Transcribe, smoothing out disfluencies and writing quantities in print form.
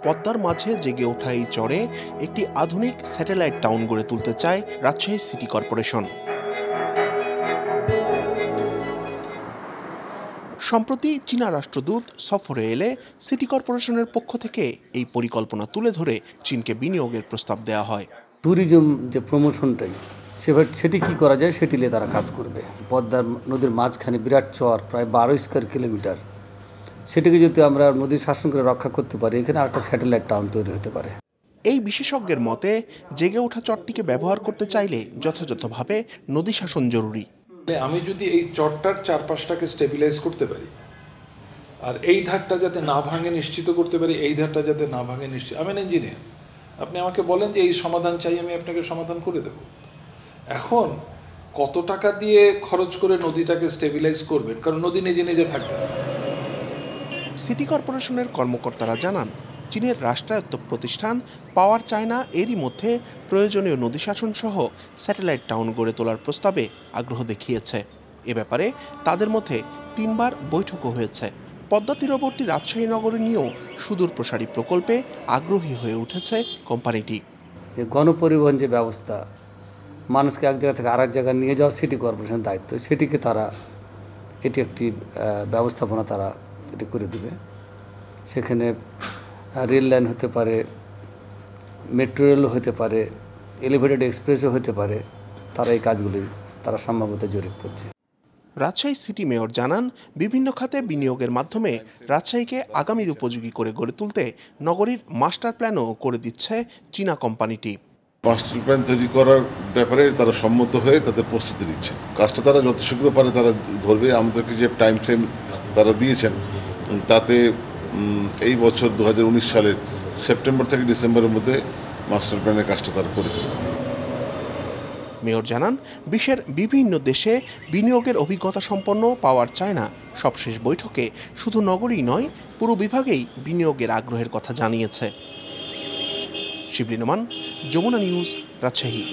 পদ্মার মাঝে জেগে ওঠা এই চরে একটি আধুনিক স্যাটেলাইট টাউন গড়ে তুলতে চায় রাজশাহী সিটি কর্পোরেশন। সম্প্রতি চীনা রাষ্ট্রদূত সফরে এলে সিটি কর্পোরেশনের পক্ষ থেকে এই পরিকল্পনা তুলে ধরে চীনকে বিনিয়োগের প্রস্তাব দেওয়া হয়। ট্যুরিজম যে প্রমোশনটাই সেটি কি করা যায় সেটি নিয়ে তারা কাজ করবে। পদ্মার নদীর মাঝখানে বিরাট চর প্রায় 12 স্কয়ার কিলোমিটার, সেটিকে যদি আমরা নদীর শাসন করে রক্ষা করতে পারি, এখানে আরেকটা স্যাটেলাইট টাউন তৈরি হতে পারে। এই বিশেষজ্ঞের মতে জেগে ওঠা চরটিকে ব্যবহার করতে চাইলে যথাযথভাবে নদী শাসন জরুরি। আমি যদি এই চরটার চারপাশটাকে স্টেবিলাইজ করতে পারি আর এই ধারটা যাতে না ভাঙে নিশ্চিত করতে পারি, এই ধারটা যাতে না ভাঙে নিশ্চিত, আমি ইঞ্জিনিয়ার, আপনি আমাকে বলেন যে এই সমাধান চাই, আমি আপনাকে সমাধান করে দেব। এখন কত টাকা দিয়ে খরচ করে নদীটাকে স্টেবিলাইজ করবেন, কারণ নদী নিজে নিজে থাকবে না। সিটি কর্পোরেশনের কর্মকর্তারা জানান, চীনের রাষ্ট্রায়ত্ত প্রতিষ্ঠান পাওয়ার চায়না এরই মধ্যে প্রয়োজনীয় নদী শাসন সহ স্যাটেলাইট টাউন গড়ে তোলার প্রস্তাবে আগ্রহ দেখিয়েছে। এ ব্যাপারে তাদের মধ্যে 3 বার বৈঠকও হয়েছে। পদ্মা তীরবর্তী রাজশাহী নগরী নিয়েও সুদূর প্রসারী প্রকল্পে আগ্রহী হয়ে উঠেছে কোম্পানিটি। যে গণপরিবহন যে ব্যবস্থা, মানুষকে এক জায়গা থেকে আরেক জায়গায় নিয়ে যাওয়া সিটি কর্পোরেশনের দায়িত্ব, সেটিকে তারা এটি একটি ব্যবস্থাপনা তারা এটি করে দেবে। সেখানে রেল লাইন হতে পারে, মেট্রো রেল হতে পারে, এলিভেটেড এক্সপ্রেসও হতে পারে। তারা এই কাজগুলি তারা সম্ভবত জরিপ করছে। রাজশাহী সিটি মেয়র জানান, বিভিন্ন খাতে বিনিয়োগের মাধ্যমে রাজশাহীকে আগামীর উপযোগী করে গড়ে তুলতে নগরীর মাস্টার প্ল্যানও করে দিচ্ছে চীনা কোম্পানিটি। মাস্টার প্ল্যান তৈরি করার ব্যাপারে তারা সম্মত হয়ে তাদের প্রস্তুতি নিচ্ছে। কাজটা তারা যত শীঘ্র পারে তারা ধরবে। আমাদেরকে যে টাইম ফ্রেম তারা দিয়েছেন, তাতে এই বছর 2019 সালের সেপ্টেম্বর থেকে ডিসেম্বরের মধ্যে মাস্টার প্ল্যানের কাজটা তারা করে দেবে। মেয়র জানান, বিশ্বের বিভিন্ন দেশে বিনিয়োগের অভিজ্ঞতা সম্পন্ন পাওয়ার চায়না সবশেষ বৈঠকে শুধু নগরীই নয়, পুরো বিভাগেই বিনিয়োগের আগ্রহের কথা জানিয়েছে। শিবলী নোমান, যমুনা নিউজ, রাজশাহী।